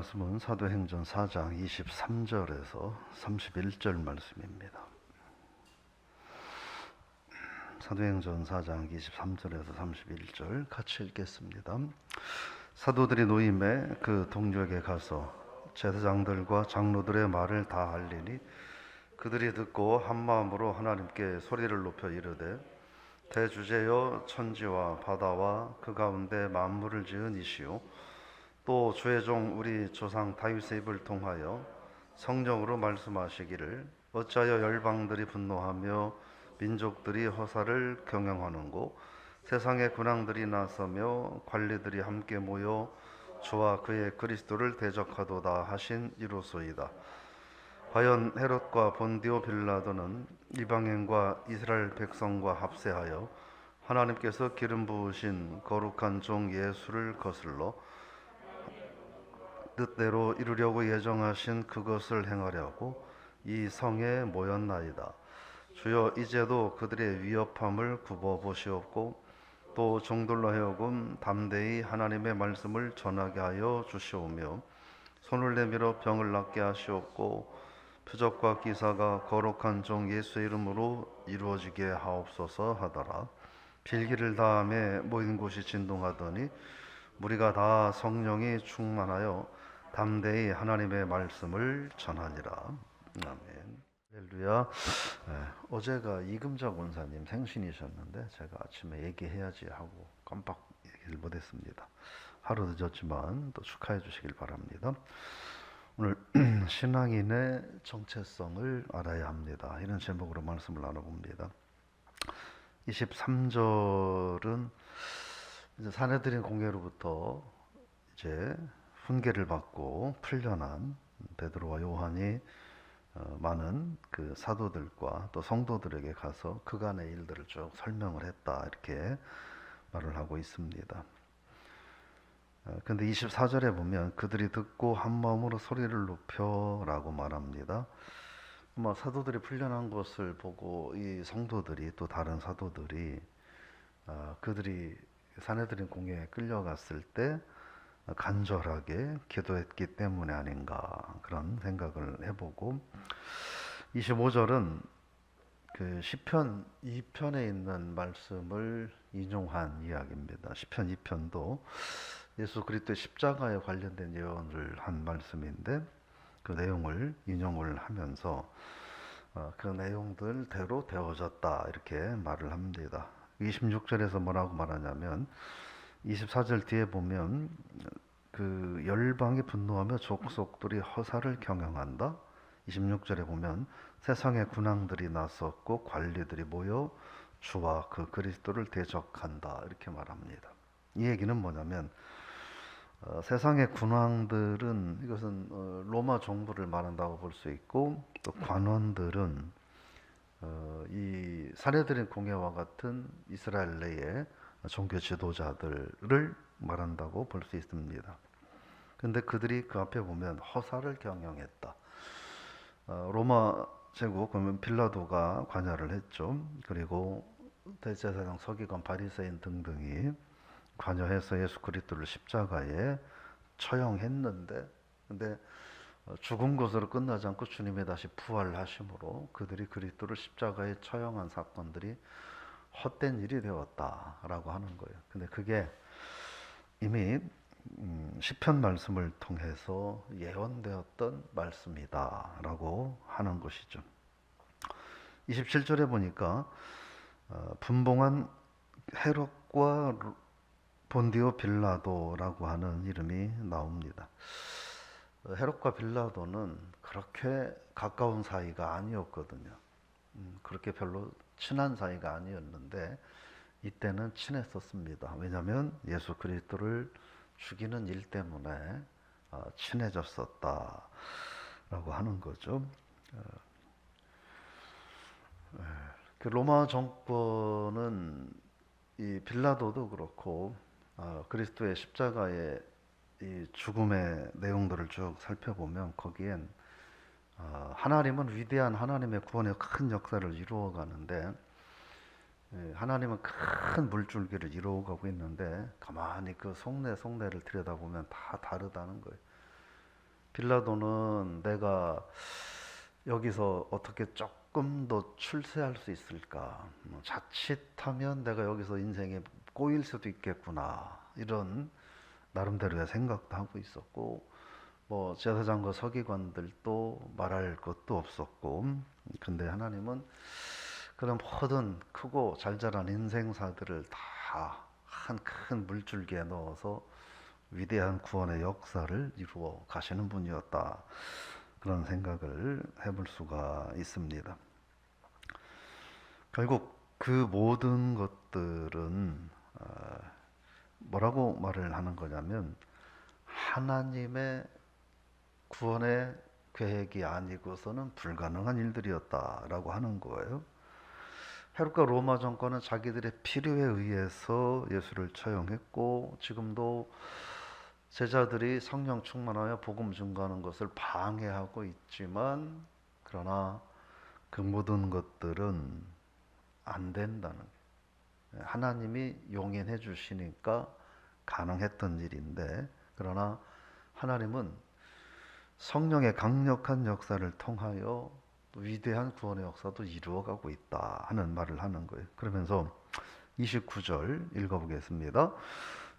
말씀은 사도행전 4장 23절에서 31절 말씀입니다. 사도행전 4장 23절에서 31절 같이 읽겠습니다. 사도들이 노임에 그 동족에 가서 제사장들과 장로들의 말을 다 알리니 그들이 듣고 한마음으로 하나님께 소리를 높여 이르되 대주제여 천지와 바다와 그 가운데 만물을 지은 이시오 또 주의 종 우리 조상 다윗의 입을 통하여 성령으로 말씀하시기를 어찌하여 열방들이 분노하며 민족들이 허사를 경영하는고 세상의 군왕들이 나서며 관리들이 함께 모여 주와 그의 그리스도를 대적하도다 하신 이로소이다. 과연 헤롯과 본디오 빌라도는 이방인과 이스라엘 백성과 합세하여 하나님께서 기름 부으신 거룩한 종 예수를 거슬러 뜻대로 이루려고 예정하신 그것을 행하려고 이 성에 모였나이다. 주여 이제도 그들의 위협함을 굽어 보시옵고 또 종들로 하여금 담대히 하나님의 말씀을 전하게 하여 주시오며 손을 내밀어 병을 낫게 하시옵고 표적과 기사가 거룩한 종 예수의 이름으로 이루어지게 하옵소서 하더라. 필기를 다함에 모인 곳이 진동하더니 무리가 다 성령이 충만하여 담대히 하나님의 말씀을 전하니라. 아멘. 할렐루야. 어제가 이금자 권사님 생신이셨는데 제가 아침에 얘기해야지 하고 깜빡 얘기를 못했습니다. 하루 늦었지만 또 축하해 주시길 바랍니다. 오늘 신앙인의 정체성을 알아야 합니다. 이런 제목으로 말씀을 나눠봅니다. 23절은 이제 사내들인 공회로부터 이제 훈계를 받고 풀려난 베드로와 요한이 많은 그 사도들과 또 성도들에게 가서 그간의 일들을 쭉 설명을 했다 이렇게 말을 하고 있습니다. 근데 24절에 보면 그들이 듣고 한 마음으로 소리를 높여라고 말합니다. 사도들이 풀려난 것을 보고 이 성도들이 또 다른 사도들이 그들이 사내들인 공회에 끌려갔을 때 간절하게 기도했기 때문에 아닌가 그런 생각을 해보고 25절은 그 시편 2편에 있는 말씀을 인용한 이야기입니다. 시편 2편도 예수 그리스도의 십자가에 관련된 예언을 한 말씀인데 그 내용을 인용을 하면서 그 내용들대로 되어졌다 이렇게 말을 합니다. 26절에서 뭐라고 말하냐면 24절 뒤에 보면 그 열방이 분노하며 족속들이 허사를 경영한다. 26절에 보면 세상의 군왕들이 나섰고 관리들이 모여 주와 그 그리스도를 대적한다 이렇게 말합니다. 이 얘기는 뭐냐면 세상의 군왕들은 이것은 로마 정부를 말한다고 볼 수 있고 또 관원들은 이 사내들인 공회와 같은 이스라엘 내의 종교 지도자들을 말한다고 볼 수 있습니다. 근데 그들이 그 앞에 보면 허사를 경영했다. 로마 제국 그러면 빌라도가 관여를 했죠. 그리고 대제사장 서기관 바리새인 등등이 관여해서 예수 그리스도를 십자가에 처형했는데 근데 죽은 것으로 끝나지 않고 주님이 다시 부활하심으로 그들이 그리스도를 십자가에 처형한 사건들이 헛된 일이 되었다라고 하는 거예요. 근데 그게 이미 시편 말씀을 통해서 예언되었던 말씀이다라고 하는 것이죠. 27절에 보니까 분봉한 헤롯과 본디오 빌라도라고 하는 이름이 나옵니다. 헤롯과 빌라도는 그렇게 가까운 사이가 아니었거든요. 그렇게 별로 친한 사이가 아니었는데 이때는 친했었습니다. 왜냐하면 예수 그리스도를 죽이는 일 때문에 친해졌었다라고 하는 거죠. 그 로마 정권은 이 빌라도도 그렇고 그리스도의 십자가의 이 죽음의 내용들을 쭉 살펴보면 거기엔 하나님은 위대한 하나님의 구원의 큰 역사를 이루어가는데 하나님은 큰 물줄기를 이루어가고 있는데 가만히 그 속내를 들여다보면 다 다르다는 거예요. 빌라도는 내가 여기서 어떻게 조금 더 출세할 수 있을까? 자칫하면 내가 여기서 인생에 꼬일 수도 있겠구나. 이런 나름대로의 생각도 하고 있었고, 뭐 제사장과 서기관들도 말할 것도 없었고, 근데 하나님은 그런 모든 크고 잘 자란 인생사들을 다 한 큰 물줄기에 넣어서 위대한 구원의 역사를 이루어 가시는 분이었다. 그런 생각을 해볼 수가 있습니다. 결국 그 모든 것들은 뭐라고 말을 하는 거냐면 하나님의 구원의 계획이 아니고서는 불가능한 일들이었다라고 하는 거예요. 헤롯과 로마 정권은 자기들의 필요에 의해서 예수를 처형했고 지금도 제자들이 성령 충만하여 복음 증거하는 것을 방해하고 있지만 그러나 그 모든 것들은 안 된다는 거예요. 하나님이 용인해 주시니까 가능했던 일인데 그러나 하나님은 성령의 강력한 역사를 통하여 위대한 구원의 역사도 이루어가고 있다 하는 말을 하는 거예요. 그러면서 29절 읽어보겠습니다.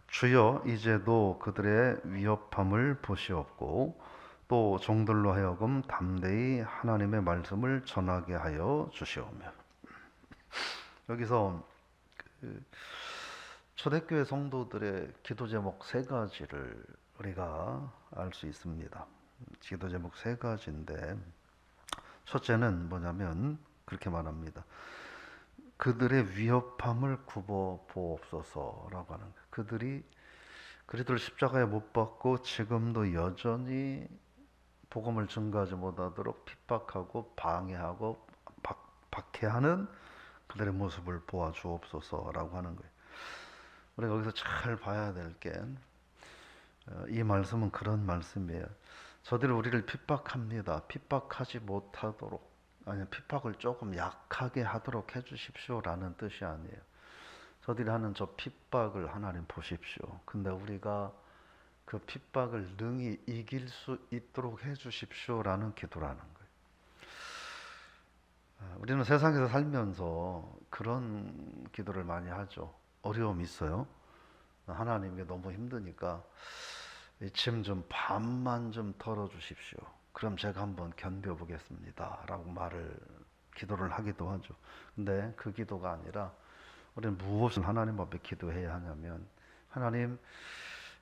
주여 이제도 그들의 위협함을 보시옵고 또 종들로 하여금 담대히 하나님의 말씀을 전하게 하여 주시오며. 여기서 초대교회 성도들의 기도 제목 세 가지를 우리가 알 수 있습니다. 기도 제목 세 가지인데 첫째는 뭐냐면 그렇게 말합니다. 그들의 위협함을 굽어 보옵소서라고 하는 거예요. 그들이 그리스도를 십자가에 못 박고 지금도 여전히 복음을 증거하지 못하도록 핍박하고 방해하고 박해하는 그들의 모습을 보아주옵소서라고 하는 거예요. 우리가 여기서 잘 봐야 될 게 이 말씀은 그런 말씀이에요. 저들이 우리를 핍박합니다. 핍박하지 못하도록 아니 핍박을 조금 약하게 하도록 해주십시오라는 뜻이 아니에요. 저들이 하는 저 핍박을 하나님 보십시오. 근데 우리가 그 핍박을 능히 이길 수 있도록 해주십시오라는 기도라는 거예요. 우리는 세상에서 살면서 그런 기도를 많이 하죠. 어려움이 있어요. 하나님이 너무 힘드니까 짐 좀 반만 좀 덜어주십시오. 그럼 제가 한번 견뎌보겠습니다. 라고 기도를 하기도 하죠. 근데 그 기도가 아니라 우리는 무엇을 하나님 앞에 기도해야 하냐면 하나님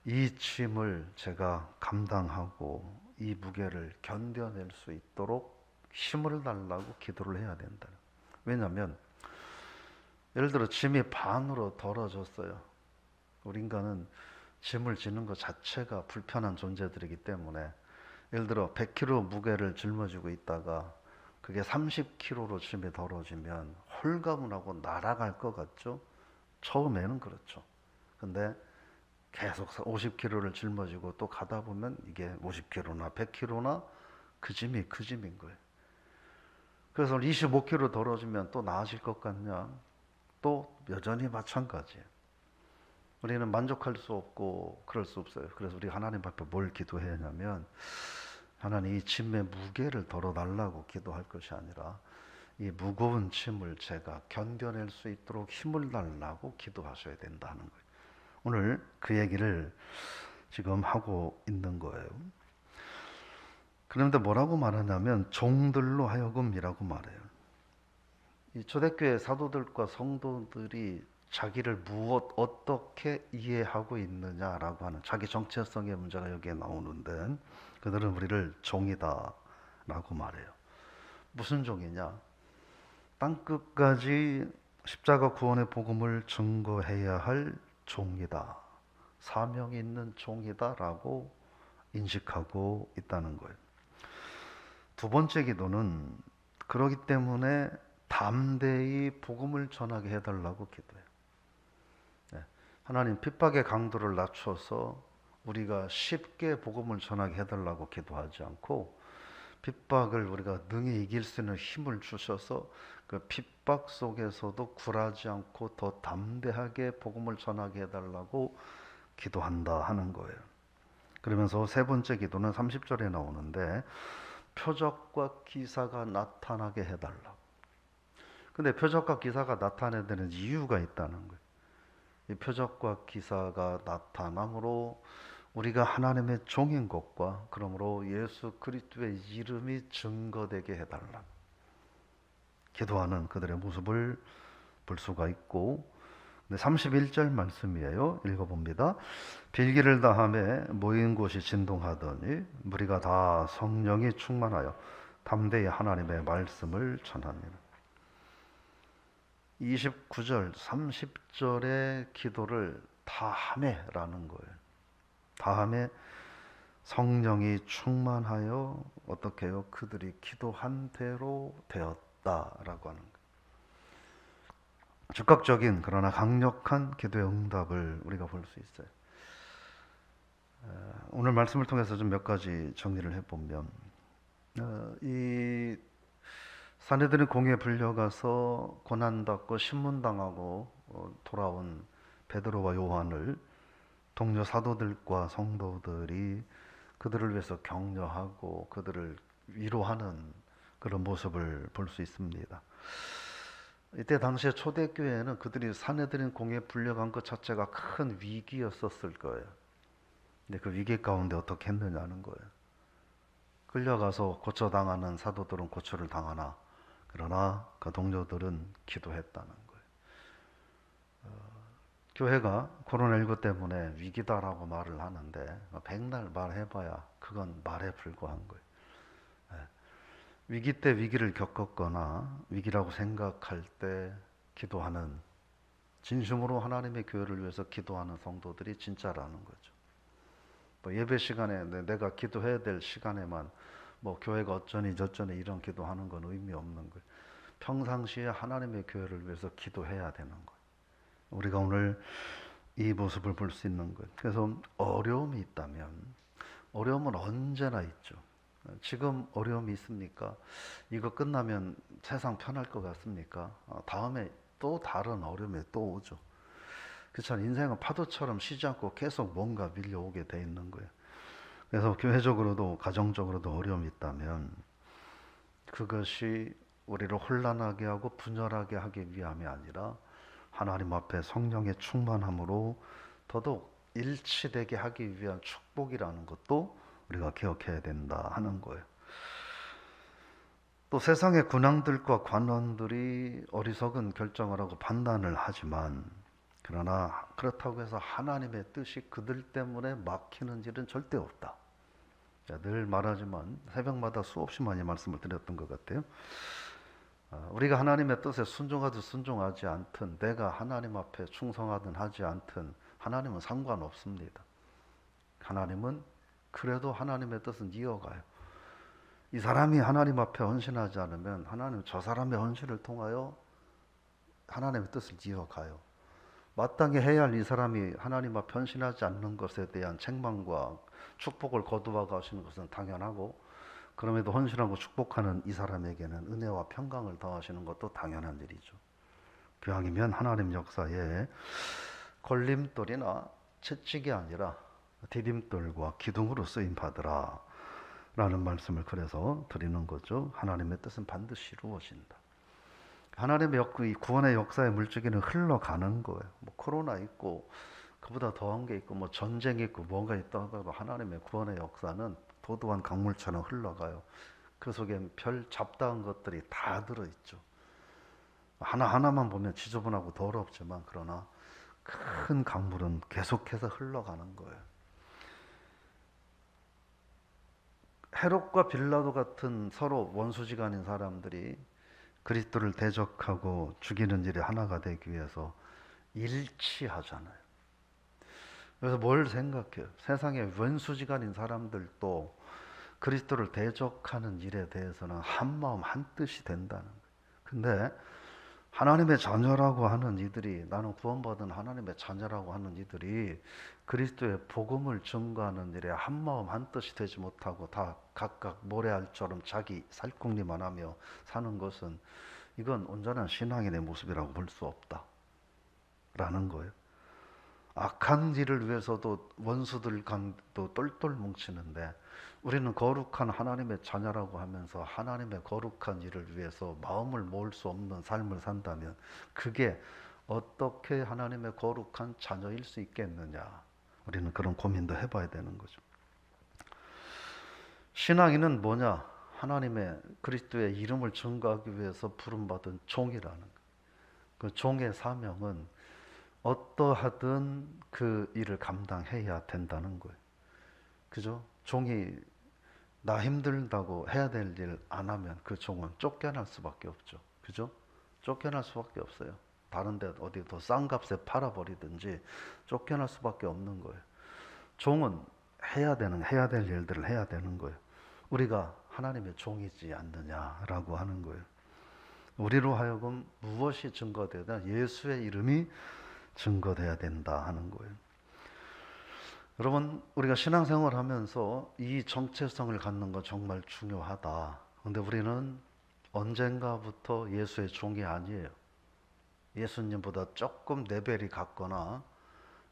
이 짐을 제가 감당하고 이 무게를 견뎌낼 수 있도록 힘을 달라고 기도를 해야 된다. 왜냐하면 예를 들어 짐이 반으로 덜어졌어요. 우리 인간은 짐을 지는 것 자체가 불편한 존재들이기 때문에 예를 들어 100kg 무게를 짊어지고 있다가 그게 30kg로 짐이 덜어지면 홀가분하고 날아갈 것 같죠? 처음에는 그렇죠. 근데 계속 50kg를 짊어지고 또 가다 보면 이게 50kg나 100kg나 그 짐이 그 짐인 거예요. 그래서 25kg 덜어지면 또 나아질 것 같냐? 또 여전히 마찬가지예요. 우리는 만족할 수 없고 그럴 수 없어요. 그래서 우리 하나님 앞에 뭘 기도해야 하냐면 하나님 이 짐의 무게를 덜어달라고 기도할 것이 아니라 이 무거운 짐을 제가 견뎌낼 수 있도록 힘을 달라고 기도하셔야 된다는 거예요. 오늘 그 얘기를 지금 하고 있는 거예요. 그런데 뭐라고 말하냐면 종들로 하여금이라고 말해요. 이 초대교회 사도들과 성도들이 자기를 어떻게 이해하고 있느냐라고 하는 자기 정체성의 문제가 여기에 나오는데 그들은 우리를 종이다 라고 말해요. 무슨 종이냐? 땅끝까지 십자가 구원의 복음을 증거해야 할 종이다. 사명이 있는 종이다 라고 인식하고 있다는 거예요. 두 번째 기도는 그러기 때문에 담대히 복음을 전하게 해달라고 기도해요. 하나님 핍박의 강도를 낮춰서 우리가 쉽게 복음을 전하게 해달라고 기도하지 않고 핍박을 우리가 능히 이길 수 있는 힘을 주셔서 그 핍박 속에서도 굴하지 않고 더 담대하게 복음을 전하게 해달라고 기도한다 하는 거예요. 그러면서 세 번째 기도는 30절에 나오는데 표적과 기사가 나타나게 해달라. 근데 표적과 기사가 나타나야 되는 이유가 있다는 거예요. 이 표적과 기사가 나타남으로 우리가 하나님의 종인 것과 그러므로 예수 그리스도의 이름이 증거되게 해달라. 기도하는 그들의 모습을 볼 수가 있고, 31절 말씀이에요. 읽어봅니다. 빌기를 다하매 모인 곳이 진동하더니 무리가 다 성령이 충만하여 담대히 하나님의 말씀을 전하니라. 29절, 30절의 기도를 다하매라는 거예요. 다음에 성령이 충만하여 어떻게 해요? 그들이 기도한 대로 되었다라고 하는 거예요. 즉각적인 그러나 강력한 기도의 응답을 우리가 볼 수 있어요. 오늘 말씀을 통해서 좀 몇 가지 정리를 해보면, 이 사내들은 공에 불려가서 고난받고 신문당하고 돌아온 베드로와 요한을 동료 사도들과 성도들이 그들을 위해서 격려하고 그들을 위로하는 그런 모습을 볼 수 있습니다. 이때 당시에 초대교회는 그들이 사내들인 공에 불려간 것 자체가 큰 위기였었을 거예요. 근데 그 위기 가운데 어떻게 했느냐는 거예요. 끌려가서 고쳐당하는 사도들은 고초를 당하나 그러나 그 동료들은 기도했다는 거예요. 교회가 코로나19 때문에 위기다라고 말을 하는데 백날 말해봐야 그건 말에 불과한 거예요. 위기 때 위기를 겪었거나 위기라고 생각할 때 기도하는, 진심으로 하나님의 교회를 위해서 기도하는 성도들이 진짜라는 거죠. 뭐 예배 시간에 내가 기도해야 될 시간에만 뭐 교회가 어쩌니 저쩌니 이런 기도하는 건 의미 없는 거예요. 평상시에 하나님의 교회를 위해서 기도해야 되는 거예요. 우리가 오늘 이 모습을 볼 수 있는 거예요. 그래서 어려움이 있다면, 어려움은 언제나 있죠. 지금 어려움이 있습니까? 이거 끝나면 세상 편할 것 같습니까? 다음에 또 다른 어려움이 또 오죠. 그렇잖아요. 인생은 파도처럼 쉬지 않고 계속 뭔가 밀려오게 돼 있는 거예요. 그래서 교회적으로도 가정적으로도 어려움이 있다면 그것이 우리를 혼란하게 하고 분열하게 하기 위함이 아니라 하나님 앞에 성령의 충만함으로 더더욱 일치되게 하기 위한 축복이라는 것도 우리가 기억해야 된다 하는 거예요. 또 세상의 군왕들과 관원들이 어리석은 결정을 하고 판단을 하지만, 그러나 그렇다고 해서 하나님의 뜻이 그들 때문에 막히는 일은 절대 없다. 늘 말하지만 새벽마다 수없이 많이 말씀을 드렸던 것 같아요. 우리가 하나님의 뜻에 순종하든 순종하지 않든, 내가 하나님 앞에 충성하든 하지 않든 하나님은 상관없습니다. 하나님은 그래도 하나님의 뜻은 이어가요. 이 사람이 하나님 앞에 헌신하지 않으면 하나님은 저 사람의 헌신을 통하여 하나님의 뜻을 이어가요. 마땅히 해야 할 이 사람이 하나님 앞에 헌신하지 않는 것에 대한 책망과 축복을 거두어 가시는 것은 당연하고, 그럼에도 헌신하고 축복하는 이 사람에게는 은혜와 평강을 더하시는 것도 당연한 일이죠. 기왕이면 하나님 역사에 걸림돌이나 채찍이 아니라 디딤돌과 기둥으로 쓰임 받으라 라는 말씀을 그래서 드리는 거죠. 하나님의 뜻은 반드시 이루어진다. 하나님의 이 구원의 역사의 물줄기는 흘러가는 거예요. 뭐 코로나 있고 그보다 더한 게 있고 뭐 전쟁 있고 뭐가 있다 하더라도 하나님의 구원의 역사는 도도한 강물처럼 흘러가요. 그 속엔 별 잡다한 것들이 다 들어있죠. 하나하나만 보면 지저분하고 더럽지만 그러나 큰 강물은 계속해서 흘러가는 거예요. 헤롯과 빌라도 같은 서로 원수지간인 사람들이 그리스도를 대적하고 죽이는 일이 하나가 되기 위해서 일치하잖아요. 그래서 뭘 생각해요? 세상에 원수지간인 사람들도 그리스도를 대적하는 일에 대해서는 한 마음 한 뜻이 된다는 거예요. 근데 하나님의 자녀라고 하는 이들이, 나는 구원받은 하나님의 자녀라고 하는 이들이 그리스도의 복음을 증거하는 일에 한 마음 한 뜻이 되지 못하고 다 각각 모래알처럼 자기 살궁리만 하며 사는 것은, 이건 온전한 신앙인의 모습이라고 볼 수 없다 라는 거예요. 악한 일을 위해서도 원수들 간도 똘똘 뭉치는데 우리는 거룩한 하나님의 자녀라고 하면서 하나님의 거룩한 일을 위해서 마음을 모을 수 없는 삶을 산다면 그게 어떻게 하나님의 거룩한 자녀일 수 있겠느냐. 우리는 그런 고민도 해봐야 되는 거죠. 신앙인은 뭐냐? 하나님의 그리스도의 이름을 증거하기 위해서 부름받은 종이라는 거예요. 그 종의 사명은 어떠하든 그 일을 감당해야 된다는 거예요. 그죠? 종이 나 힘들다고 해야 될 일 안 하면 그 종은 쫓겨날 수밖에 없죠. 그죠? 쫓겨날 수밖에 없어요. 다른 데 어디 더 싼 값에 팔아버리든지 쫓겨날 수밖에 없는 거예요. 종은 해야 될 일들을 해야 되는 거예요. 우리가 하나님의 종이지 않느냐라고 하는 거예요. 우리로 하여금 무엇이 증거되다? 예수의 이름이 증거돼야 된다 하는 거예요. 여러분, 우리가 신앙생활 하면서 이 정체성을 갖는 건 정말 중요하다. 근데 우리는 언젠가부터 예수의 종이 아니에요. 예수님보다 조금 레벨이 같거나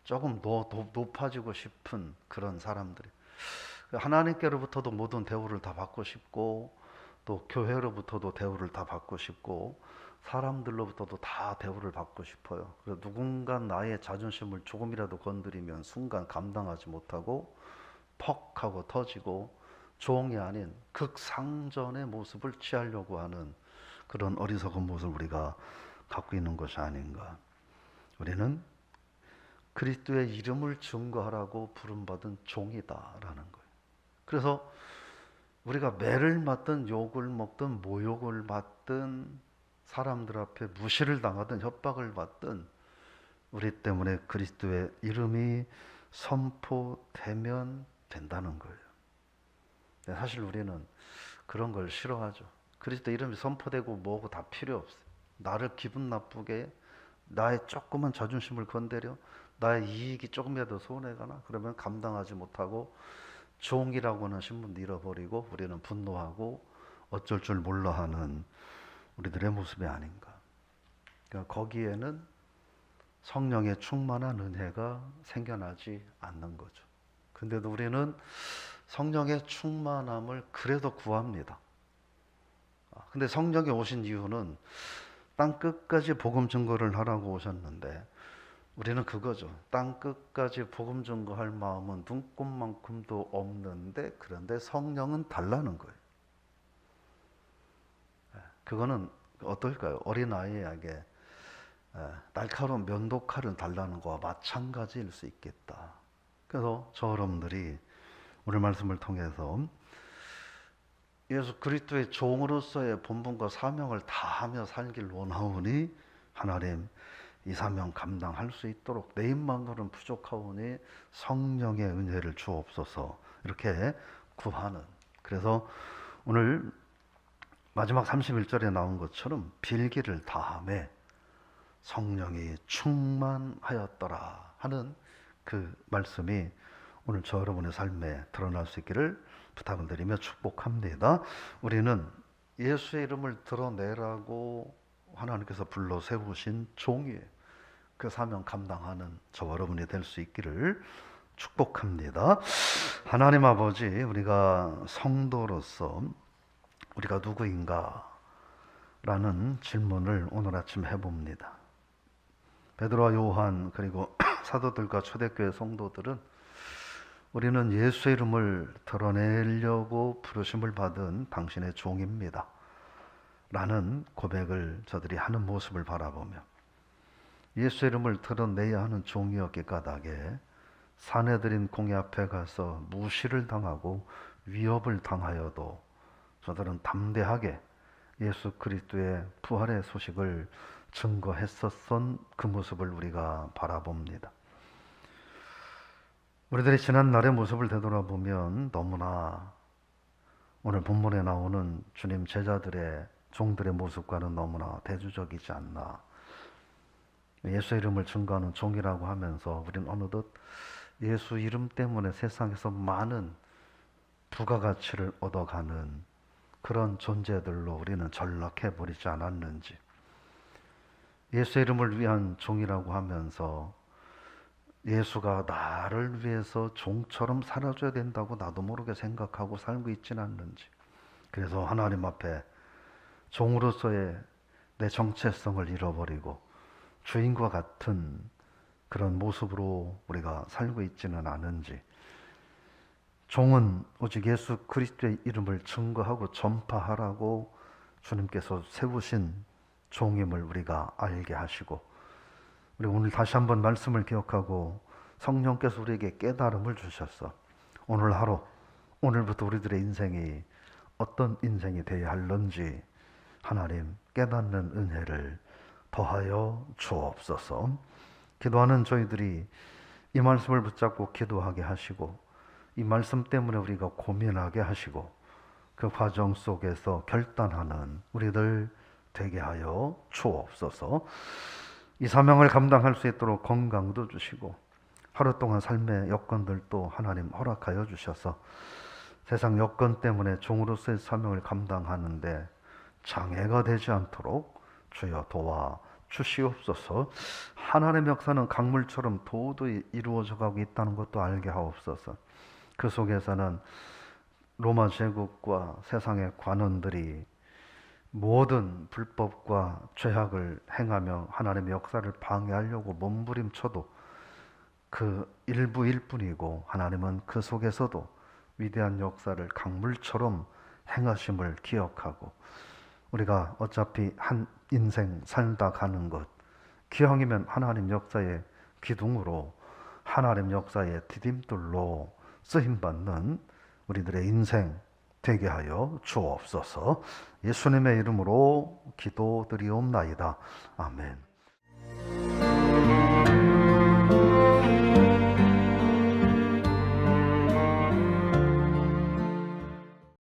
조금 더 높아지고 싶은 그런 사람들이, 하나님께로부터도 모든 대우를 다 받고 싶고 또 교회로부터도 대우를 다 받고 싶고 사람들로부터도 다 대우를 받고 싶어요. 그래서 누군가 나의 자존심을 조금이라도 건드리면 순간 감당하지 못하고 퍽 하고 터지고 종이 아닌 극상전의 모습을 취하려고 하는 그런 어리석은 모습을 우리가 갖고 있는 것이 아닌가. 우리는 그리스도의 이름을 증거하라고 부름받은 종이다라는 거예요. 그래서 우리가 매를 맞든 욕을 먹든 모욕을 받든 사람들 앞에 무시를 당하든 협박을 받든 우리 때문에 그리스도의 이름이 선포되면 된다는 거예요. 사실 우리는 그런 걸 싫어하죠. 그리스도 이름이 선포되고 뭐고 다 필요 없어요. 나를 기분 나쁘게 나의 조그만 자존심을 건드려 나의 이익이 조금이라도 손해가나 그러면 감당하지 못하고 종이라고 하는 신분도 잃어버리고 우리는 분노하고 어쩔 줄 몰라 하는 우리들의 모습이 아닌가. 그러니까 거기에는 성령의 충만한 은혜가 생겨나지 않는 거죠. 근데도 우리는 성령의 충만함을 그래도 구합니다. 근데 성령이 오신 이유는 땅 끝까지 복음 증거를 하라고 오셨는데 우리는 그거죠. 땅 끝까지 복음 증거할 마음은 눈꼽만큼도 없는데 그런데 성령은 달라는 거예요. 그거는 어떨까요? 어린아이에게 날카로운 면도칼은 달라는 거와 마찬가지일 수 있겠다. 그래서 저 여러분들이 오늘 말씀을 통해서 예수 그리스도의 종으로서의 본분과 사명을 다하며 살길 원하오니 하나님 이 사명 감당할 수 있도록 내 입만으로는 부족하오니 성령의 은혜를 주옵소서 이렇게 구하는. 그래서 오늘 마지막 31절에 나온 것처럼 빌기를 다하매 성령이 충만하였더라 하는 그 말씀이 오늘 저 여러분의 삶에 드러날 수 있기를 부탁을 드리며 축복합니다. 우리는 예수의 이름을 드러내라고 하나님께서 불러 세우신 종이에요. 그 사명 감당하는 저 여러분이 될 수 있기를 축복합니다. 하나님 아버지, 우리가 성도로서 우리가 누구인가? 라는 질문을 오늘 아침 해봅니다. 베드로와 요한 그리고 사도들과 초대교회 성도들은 우리는 예수의 이름을 드러내려고 부르심을 받은 당신의 종입니다. 라는 고백을 저들이 하는 모습을 바라보며 예수의 이름을 드러내야 하는 종이었기 까닭에 사내들인 공회 앞에 가서 무시를 당하고 위협을 당하여도 저들은 담대하게 예수 그리스도의 부활의 소식을 증거했었던 그 모습을 우리가 바라봅니다. 우리들이 지난 날의 모습을 되돌아보면 너무나 오늘 본문에 나오는 주님 제자들의 종들의 모습과는 너무나 대조적이지 않나. 예수 이름을 증거하는 종이라고 하면서 우리는 어느덧 예수 이름 때문에 세상에서 많은 부가가치를 얻어가는 그런 존재들로 우리는 전락해버리지 않았는지. 예수 이름을 위한 종이라고 하면서 예수가 나를 위해서 종처럼 살아줘야 된다고 나도 모르게 생각하고 살고 있지는 않는지. 그래서 하나님 앞에 종으로서의 내 정체성을 잃어버리고 주인과 같은 그런 모습으로 우리가 살고 있지는 않은지. 종은 오직 예수 그리스도의 이름을 증거하고 전파하라고 주님께서 세우신 종임을 우리가 알게 하시고, 우리 오늘 다시 한번 말씀을 기억하고 성령께서 우리에게 깨달음을 주셨어. 오늘 하루, 오늘부터 우리들의 인생이 어떤 인생이 되어야 할런지 하나님 깨닫는 은혜를 더하여 주옵소서. 기도하는 저희들이 이 말씀을 붙잡고 기도하게 하시고, 이 말씀 때문에 우리가 고민하게 하시고, 그 과정 속에서 결단하는 우리들 되게 하여 주옵소서. 이 사명을 감당할 수 있도록 건강도 주시고, 하루 동안 삶의 여건들도 하나님 허락하여 주셔서 세상 여건 때문에 종으로서의 사명을 감당하는데 장애가 되지 않도록 주여 도와 주시옵소서. 하나님의 역사는 강물처럼 도도히 이루어져 가고 있다는 것도 알게 하옵소서. 그 속에서는 로마 제국과 세상의 관원들이 모든 불법과 죄악을 행하며 하나님의 역사를 방해하려고 몸부림쳐도 그 일부일 뿐이고, 하나님은 그 속에서도 위대한 역사를 강물처럼 행하심을 기억하고, 우리가 어차피 한 인생 살다 가는 것, 기왕이면 하나님 역사의 기둥으로, 하나님 역사의 디딤돌로 쓰임받는 우리들의 인생 되게 하여 주옵소서. 예수님의 이름으로 기도드리옵나이다. 아멘.